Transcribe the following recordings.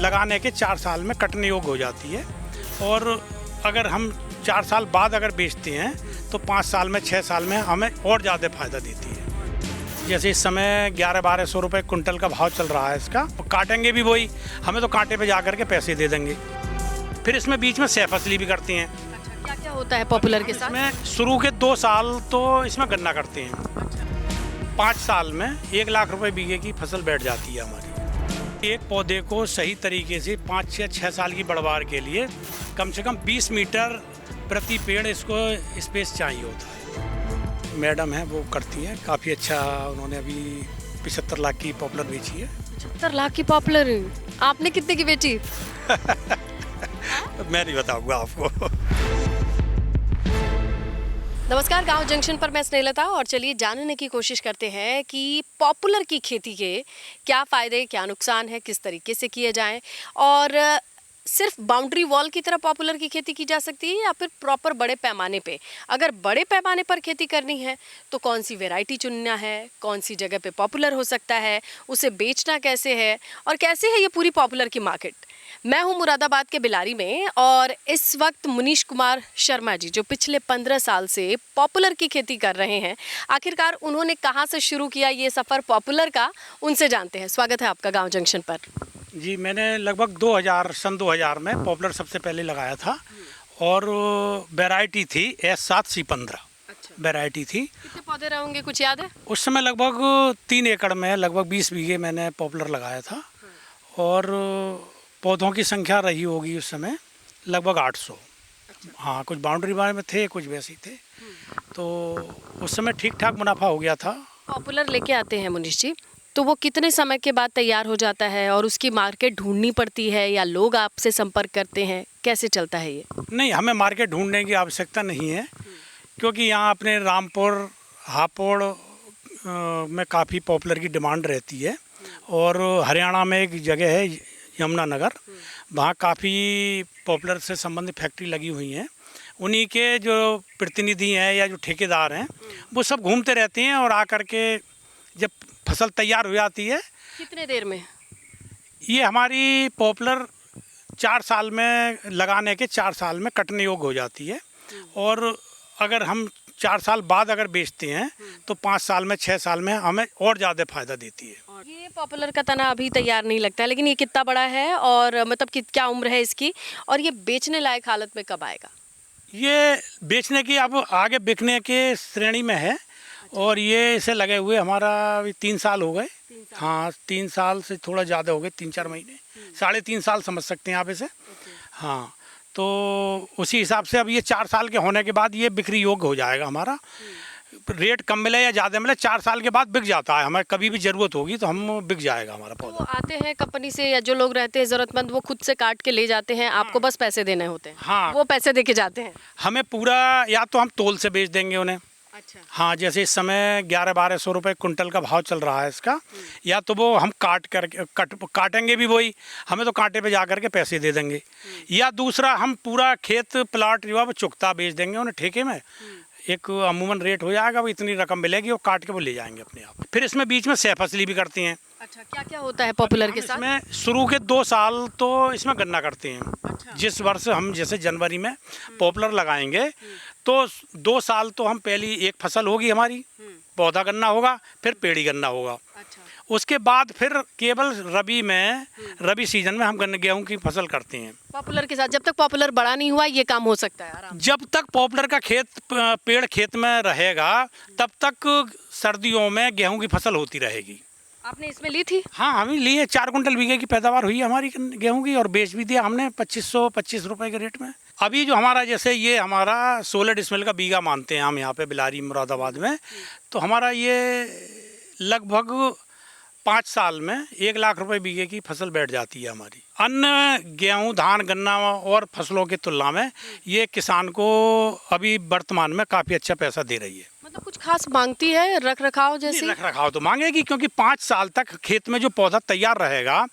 लगाने के 4 साल में कटने योग्य हो जाती है। और अगर हम 4 साल बाद अगर बेचते हैं तो 5 साल में 6 साल में हमें और ज़्यादा फ़ायदा देती है। जैसे इस समय 1100-1200 रुपये कुंटल का भाव चल रहा है इसका, काटेंगे भी वही, हमें तो कांटे पे जा करके पैसे दे देंगे। फिर इसमें बीच में सह फसली भी करती हैं। अच्छा, क्या क्या होता है पॉपुलर के साथ? इसमें शुरू के 2 साल तो इसमें गन्ना करते हैं। 5 साल में 1 लाख रुपए बीघे की फसल बैठ जाती है हमारी। एक पौधे को सही तरीके से 5 या 6 साल की बढ़वार के लिए कम से कम 20 मीटर प्रति पेड़ इसको स्पेस चाहिए होता है। मैडम है वो करती हैं, काफ़ी अच्छा। उन्होंने अभी 75 लाख की पॉपुलर बेची है। 75 लाख की पॉपुलर, आपने कितने की बेची? मैं नहीं बताऊंगा आपको। नमस्कार, गांव जंक्शन पर मैं स्नेहलता, और चलिए जानने की कोशिश करते हैं कि पॉपुलर की खेती के क्या फ़ायदे क्या नुकसान है, किस तरीके से किए जाएं, और सिर्फ बाउंड्री वॉल की तरह पॉपुलर की खेती की जा सकती है या फिर प्रॉपर बड़े पैमाने पे। अगर बड़े पैमाने पर खेती करनी है तो कौन सी वैरायटी चुनना है, कौन सी जगह पे पॉपुलर हो सकता है, उसे बेचना कैसे है, और कैसे है ये पूरी पॉपुलर की मार्केट। मैं हूं मुरादाबाद के बिलारी में, और इस वक्त मनीष कुमार शर्मा जी जो पिछले 15 साल से पॉपुलर की खेती कर रहे हैं, आखिरकार उन्होंने कहां से शुरू किया ये सफ़र पॉपुलर का, उनसे जानते हैं। स्वागत है आपका गांव जंक्शन पर। जी, मैंने लगभग सन 2000 में पॉपुलर सबसे पहले लगाया था, और वैरायटी थी S7C15 वैरायटी थी। कितने पौधे रहेंगे, कुछ याद है? उस समय लगभग 3 एकड़ में लगभग 20 बीघे मैंने पॉपुलर लगाया था, और पौधों की संख्या रही होगी उस समय लगभग 800। हाँ, कुछ बाउंड्री बारे में थे, कुछ वैसे थे, तो उस समय ठीक ठाक मुनाफा हो गया था। पॉपुलर लेके आते हैं मनीष जी, तो वो कितने समय के बाद तैयार हो जाता है, और उसकी मार्केट ढूंढनी पड़ती है या लोग आपसे संपर्क करते हैं, कैसे चलता है ये? नहीं, हमें मार्केट ढूंढने की आवश्यकता नहीं है, क्योंकि यहाँ अपने रामपुर हापुड़ में काफ़ी पॉपुलर की डिमांड रहती है। और हरियाणा में एक जगह है यमुनानगर, वहाँ काफ़ी पॉपुलर से संबंधित फैक्ट्री लगी हुई हैं। उन्हीं के जो प्रतिनिधि हैं या जो ठेकेदार हैं वो सब घूमते रहते हैं, और आकर के जब फसल तैयार हो जाती है। कितने देर में? ये हमारी पॉपुलर 4 साल में लगाने के 4 साल में कटने योग्य हो जाती है। और अगर हम 4 साल बाद अगर बेचते हैं तो 5 साल में 6 साल में हमें और ज़्यादा फ़ायदा देती है। ये पॉपुलर का तना अभी तैयार नहीं लगता है, लेकिन ये कितना बड़ा है, और मतलब क्या उम्र है इसकी, और ये बेचने लायक हालत में कब आएगा? ये बेचने की अब आगे बिकने के श्रेणी में है। और ये इसे लगे हुए हमारा अभी 3 साल हो गए। हाँ, 3 साल से थोड़ा ज़्यादा हो गए, 3-4 महीने, 3.5 साल समझ सकते हैं आप इसे। हाँ, तो उसी हिसाब से अब ये 4 साल के होने के बाद ये बिक्री योग्य हो जाएगा हमारा। रेट कम मिले या ज़्यादा मिले, 4 साल के बाद बिक जाता है। हमें कभी भी ज़रूरत होगी तो हम बिक जाएगा हमारा पौधा। तो आते हैं कंपनी से, या जो लोग रहते हैं ज़रूरतमंद, वो खुद से काट के ले जाते हैं, आपको बस पैसे देने होते हैं? हाँ, वो पैसे दे के जाते हैं? हमें पूरा, या तो हम तोल से बेच देंगे उन्हें। अच्छा। हाँ, जैसे इस समय 1100-1200 रुपये कुंटल का भाव चल रहा है इसका, या तो वो हम काटेंगे भी वही, हमें तो कांटे पे जा करके पैसे दे देंगे। या दूसरा, हम पूरा खेत प्लाट जो है वो चुकता बेच देंगे उन्हें ठेके में। एक अमूमन रेट हो जाएगा, वो इतनी रकम मिलेगी, वो काट के वो ले जाएंगे अपने आप। फिर इसमें बीच में सह फसली भी करती हैं। अच्छा, क्या क्या होता है पॉपुलर के साथ? इसमें शुरू के 2 साल तो इसमें गन्ना करते हैं। अच्छा। जिस वर्ष हम जैसे जनवरी में पॉपुलर लगाएंगे तो 2 साल तो हम पहली एक फसल होगी हमारी, पौधा गन्ना होगा, फिर पेड़ी गन्ना होगा। अच्छा। उसके बाद फिर केवल रबी सीजन में हम गेहूं की फसल करते हैं। पॉपुलर के साथ जब तक पॉपुलर बड़ा नहीं हुआ ये काम हो सकता है आराम? जब तक पॉपुलर का पेड़ खेत में रहेगा तब तक सर्दियों में गेहूं की फसल होती रहेगी। आपने इसमें ली थी? हाँ, हमें लिए 4 कुंटल बीघे की पैदावार हुई हमारी गेहूं की, और बेच भी दिया हमने 2525 रुपए के रेट में। अभी जो हमारा, जैसे ये हमारा 16 डिसमिल का बीघा मानते हैं हम यहाँ पे बिलारी मुरादाबाद में, तो हमारा ये लगभग 5 साल में 1 लाख रुपए बीघे की फसल बैठ जाती है हमारी। अन्य गेहूं, धान, गन्ना और फसलों की तुलना में ये किसान को अभी वर्तमान में काफ़ी अच्छा पैसा दे रही है। मतलब कुछ खास मांगती है रख रखाव जैसे? रख रखाव तो मांगेगी, क्योंकि 5 साल तक खेत में जो पौधा तैयार रहेगा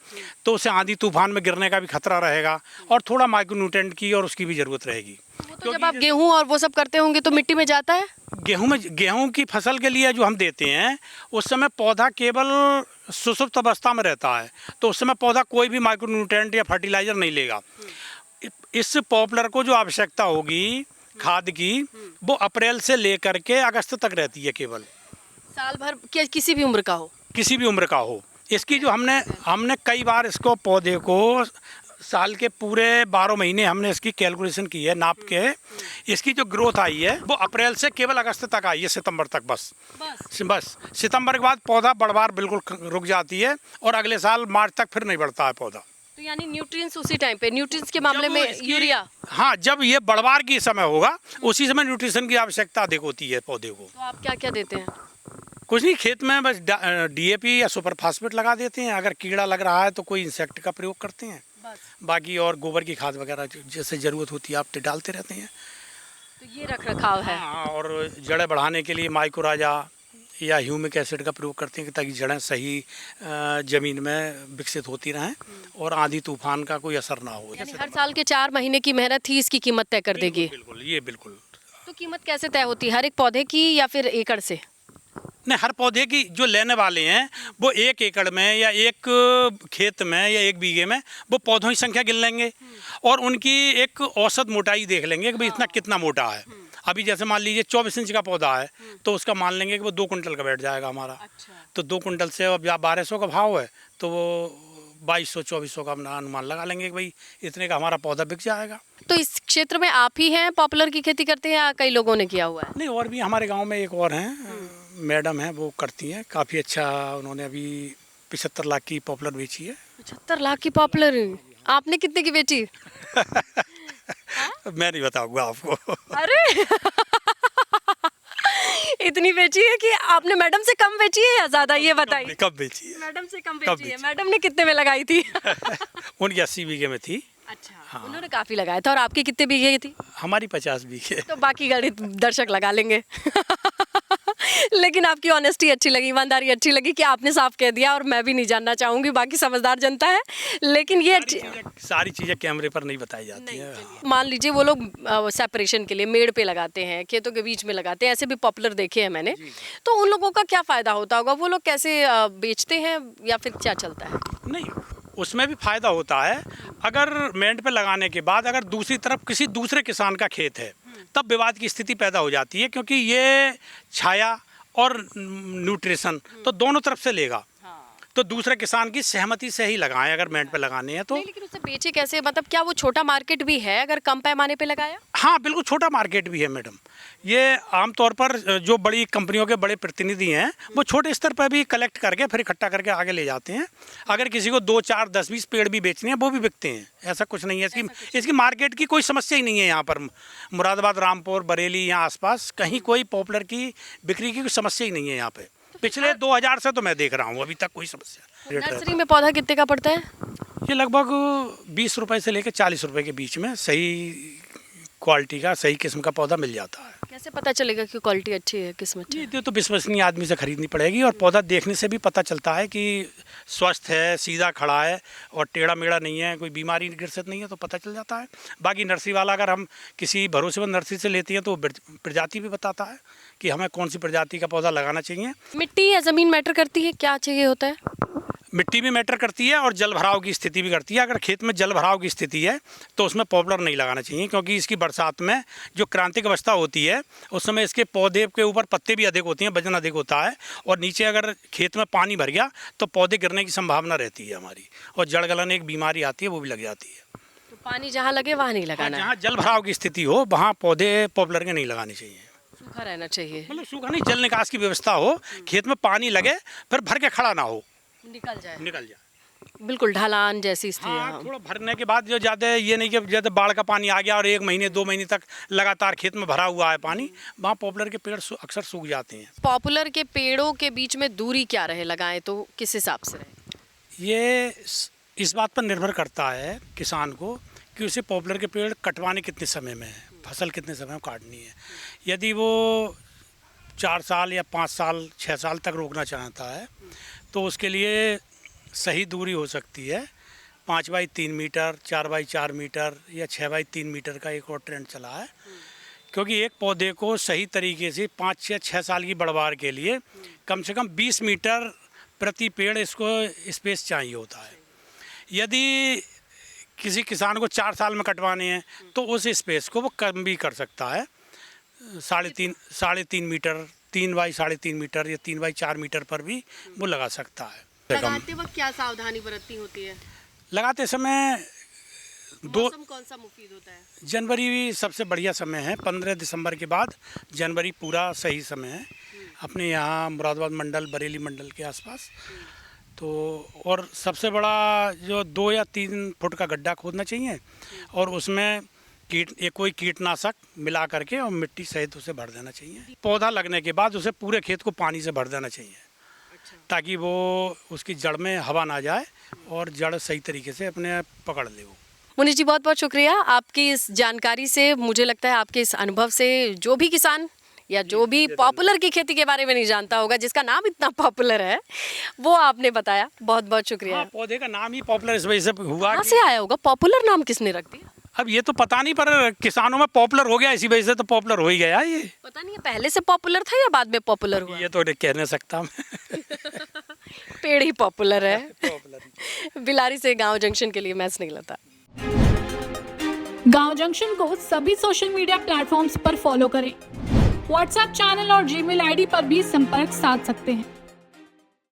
तो उसे आंधी तूफान में गिरने का भी खतरा रहेगा, और थोड़ा माइक्रोन्यूट्रेंट की और उसकी भी ज़रूरत रहेगी। तो जब आप गेहूं और वो सब करते होंगे तो मिट्टी में जाता है? गेहूं की फसल के लिए जो हम देते हैं उस समय पौधा केवल सुसुप्त अवस्था में रहता है, तो उस समय पौधा कोई भी माइक्रोन्यूट्रिएंट या फर्टिलाइजर नहीं लेगा। इस पॉपुलर को जो आवश्यकता होगी खाद की, वो अप्रैल से लेकर के अगस्त तक रहती है केवल। साल भर क्या किसी भी उम्र का हो? किसी भी उम्र का हो। इसकी जो हमने कई बार इसको पौधे को साल के पूरे 12 महीने हमने इसकी कैलकुलेशन की है, नाप के। इसकी जो ग्रोथ आई है वो अप्रैल से केवल अगस्त तक आई है, सितंबर तक बस। सितंबर के बाद पौधा बढ़वार बिल्कुल रुक जाती है और अगले साल मार्च तक फिर नहीं बढ़ता है पौधा। तो यानी न्यूट्रिएंट्स उसी टाइम पे, न्यूट्रिएंट्स के मामले में यूरिया? हाँ, जब ये बढ़वार की समय होगा उसी समय न्यूट्रिशन की आवश्यकता अधिक होती है पौधे को। तो आप क्या क्या देते हैं? कुछ नहीं, खेत में बस डीएपी या सुपर फास्फेट लगा देते हैं। अगर कीड़ा लग रहा है तो कोई इंसेक्ट का प्रयोग करते हैं, बाकी और गोबर की खाद वगैरह जैसे ज़रूरत होती है आप डालते रहते हैं। तो ये रख रखाव है। हाँ, और जड़ें बढ़ाने के लिए माइक्रोराजा या ह्यूमिक एसिड का प्रयोग करते हैं ताकि जड़ें सही ज़मीन में विकसित होती रहें और आंधी तूफान का कोई असर ना हो। यानी हर साल के 4 महीने की मेहनत ही इसकी कीमत तय कर देगी? बिल्कुल, ये बिल्कुल। तो कीमत कैसे तय होती है, हर एक पौधे की या फिर एकड़ से? नहीं, हर पौधे की जो लेने वाले हैं वो 1 एकड़ में या एक खेत में या 1 बीघे में वो पौधों की संख्या गिन लेंगे और उनकी एक औसत मोटाई देख लेंगे कि भाई इतना कितना मोटा है। अभी जैसे मान लीजिए 24 इंच का पौधा है तो उसका मान लेंगे कि वो 2 कुंटल का बैठ जाएगा हमारा। अच्छा। तो 2 कुंटल से अब 1200 का भाव है तो वो 2200-2400 का अपना अनुमान लगा लेंगे कि भाई इतने का हमारा पौधा बिक जाएगा। तो इस क्षेत्र में आप ही हैं पॉपुलर की खेती करते हैं या कई लोगों ने किया हुआ है? नहीं, और भी हमारे गांव में एक और हैं, मैडम हैं, वो करती हैं काफ़ी अच्छा। उन्होंने अभी 75 लाख की पॉपुलर बेची है। 75 लाख की पॉपुलर? आपने कितने की बेची? मैं नहीं बताऊंगा आपको। अरे इतनी बेची है कि आपने मैडम से कम बेची है या ज्यादा, ये बताइए। कब बेची है? मैडम से कम बेची है। मैडम ने कितने में लगाई थी? उनकी 80 बीघे में थी। अच्छा। हाँ। उन्होंने काफी लगाया था। और आपकी कितने बीघे की थी? हमारी 50 बीघे। तो बाकी गणित दर्शक लगा लेंगे। लेकिन आपकी ऑनेस्टी अच्छी लगी, ईमानदारी अच्छी लगी कि आपने साफ कह दिया, और मैं भी नहीं जानना चाहूंगी, बाकी समझदार जनता है। लेकिन ये सारी चीजें कैमरे पर नहीं बताई जाती है। मान लीजिए वो लोग सेपरेशन के लिए मेड़ पे लगाते हैं, खेतों के बीच में लगाते हैं, ऐसे भी पॉपुलर देखे हैं मैंने। तो उन लोगों का क्या फायदा होता होगा? वो लोग कैसे बेचते हैं या फिर क्या चलता है? नहीं, उसमें भी फायदा होता है। अगर मेंड पे लगाने के बाद अगर दूसरी तरफ किसी दूसरे किसान का खेत है तब विवाद की स्थिति पैदा हो जाती है, क्योंकि ये छाया और न्यूट्रिशन तो दोनों तरफ से लेगा। तो दूसरे किसान की सहमति से ही लगाएं अगर मेंड पे लगाने हैं तो। नहीं, लेकिन उसे बेचे कैसे? मतलब क्या वो छोटा मार्केट भी है अगर कम पैमाने पे लगाया? हाँ, बिल्कुल छोटा मार्केट भी है मैडम। ये आमतौर पर जो बड़ी कंपनियों के बड़े प्रतिनिधि हैं वो छोटे स्तर पर भी कलेक्ट करके फिर इकट्ठा करके आगे ले जाते हैं। अगर किसी को 2, 4, 10, 20 पेड़ भी बेचने हैं वो भी बिकते हैं। ऐसा कुछ नहीं है, इसकी मार्केट की कोई समस्या ही नहीं है। यहाँ पर मुरादाबाद, रामपुर, बरेली, यहाँ आसपास कहीं कोई पॉपुलर की बिक्री की कोई समस्या ही नहीं है। यहाँ पे पिछले 2000 से तो मैं देख रहा हूँ, अभी तक कोई समस्या। नर्सरी में पौधा कितने का पड़ता है? ये लगभग 20 रुपए से लेकर 40 रुपए के बीच में सही क्वालिटी का, सही किस्म का पौधा मिल जाता है। कैसे पता चलेगा कि क्वालिटी अच्छी है, किस्म अच्छी है? ये तो विश्वसनीय आदमी से खरीदनी पड़ेगी, और पौधा देखने से भी पता चलता है कि स्वस्थ है, सीधा खड़ा है और टेढ़ा मेढ़ा नहीं है, कोई बीमारी ग्रसित नहीं है, तो पता चल जाता है। बाकी नर्सरी वाला अगर हम किसी भरोसेमंद नर्सरी से लेते हैं तो प्रजाति भी बताता है कि हमें कौन सी प्रजाति का पौधा लगाना चाहिए। मिट्टी या ज़मीन मैटर करती है? क्या चाहिए होता है? मिट्टी भी मैटर करती है और जल भराव की स्थिति भी करती है। अगर खेत में जल भराव की स्थिति है तो उसमें पॉपुलर नहीं लगाना चाहिए, क्योंकि इसकी बरसात में जो क्रांतिक अवस्था होती है उस समय इसके पौधे के ऊपर पत्ते भी अधिक होती हैं, वजन अधिक होता है, और नीचे अगर खेत में पानी भर गया तो पौधे गिरने की संभावना रहती है हमारी, और जड़ गलन एक बीमारी आती है, वो भी लग जाती है। तो पानी जहाँ लगे वहाँ नहीं लगाना? जहाँ जल भराव की स्थिति हो वहाँ पौधे पॉपुलर के नहीं लगाने चाहिए। सूखा रहना चाहिए? मतलब सूखा नहीं, जल निकास की व्यवस्था हो, खेत में पानी लगे फिर भर के खड़ा ना हो, निकल जाए। बिल्कुल ढलान जैसी स्थिति। हाँ, थोड़ा भरने के बाद जो ज़्यादा ये नहीं कि ज़्यादा बाढ़ का पानी आ गया और 1 महीने 2 महीने तक लगातार खेत में भरा हुआ है पानी, वहाँ पॉपुलर के पेड़ अक्सर सूख जाते हैं। पॉपुलर के पेड़ों के बीच में दूरी क्या रहे लगाएं तो किस हिसाब से रहे? ये इस बात पर निर्भर करता है किसान को कि उसे पॉपुलर के पेड़ कटवाने कितने समय में है, फसल कितने समय में काटनी है। यदि वो 4 साल या 5 साल 6 साल तक रोकना चाहता है तो उसके लिए सही दूरी हो सकती है 5 बाई 3 मीटर, 4 बाई 4 मीटर या 6 बाई 3 मीटर का एक और ट्रेंड चला है। क्योंकि एक पौधे को सही तरीके से 5 या 6 साल की बढ़वार के लिए कम से कम 20 मीटर प्रति पेड़ इसको स्पेस चाहिए होता है। यदि किसी किसान को 4 साल में कटवाने हैं तो उस स्पेस को वो कम भी कर सकता है, 3.5 मीटर, 3 बाई 3.5 मीटर या 3 बाई 4 मीटर पर भी वो लगा सकता है। लगाते वक्त क्या सावधानी बरतनी होती है? लगाते समय मौसम कौन सा मुफीद होता है? जनवरी सबसे बढ़िया समय है, 15 दिसंबर के बाद जनवरी पूरा सही समय है अपने यहाँ मुरादाबाद मंडल, बरेली मंडल के आसपास। तो और सबसे बड़ा जो 2 या 3 फुट का गड्ढा खोदना चाहिए और उसमें कोई कीटनाशक मिला करके और मिट्टी सहित उसे भर देना चाहिए। पौधा लगने के बाद उसे पूरे खेत को पानी से भर देना चाहिए ताकि वो उसकी जड़ में हवा ना जाए और जड़ सही तरीके से अपने पकड़ ले। वो मुनीष जी बहुत बहुत शुक्रिया आपकी इस जानकारी से। मुझे लगता है आपके इस अनुभव से जो भी किसान या जो भी पॉपुलर की खेती के बारे में नहीं जानता होगा, जिसका नाम इतना पॉपुलर है, वो आपने बताया। बहुत बहुत शुक्रिया। पौधे का नाम ही पॉपुलर इस वजह से हुआ। कहाँ से आया होगा? पॉपुलर नाम किसने रख दिया? अब ये तो पता नहीं, पर किसानों में पॉपुलर हो गया, इसी वजह से तो पॉपुलर हो ही गया। ये पता नहीं है पहले से पॉपुलर था या बाद में पॉपुलर हुआ? ये तो कह नहीं सकता मैं। पेड़ ही पॉपुलर है। बिलारी से गांव जंक्शन के लिए मैं स्नेहलता। गांव जंक्शन को सभी सोशल मीडिया प्लेटफॉर्म्स पर फॉलो करें। व्हाट्सएप चैनल और जीमेल आईडी पर भी संपर्क साध सकते हैं।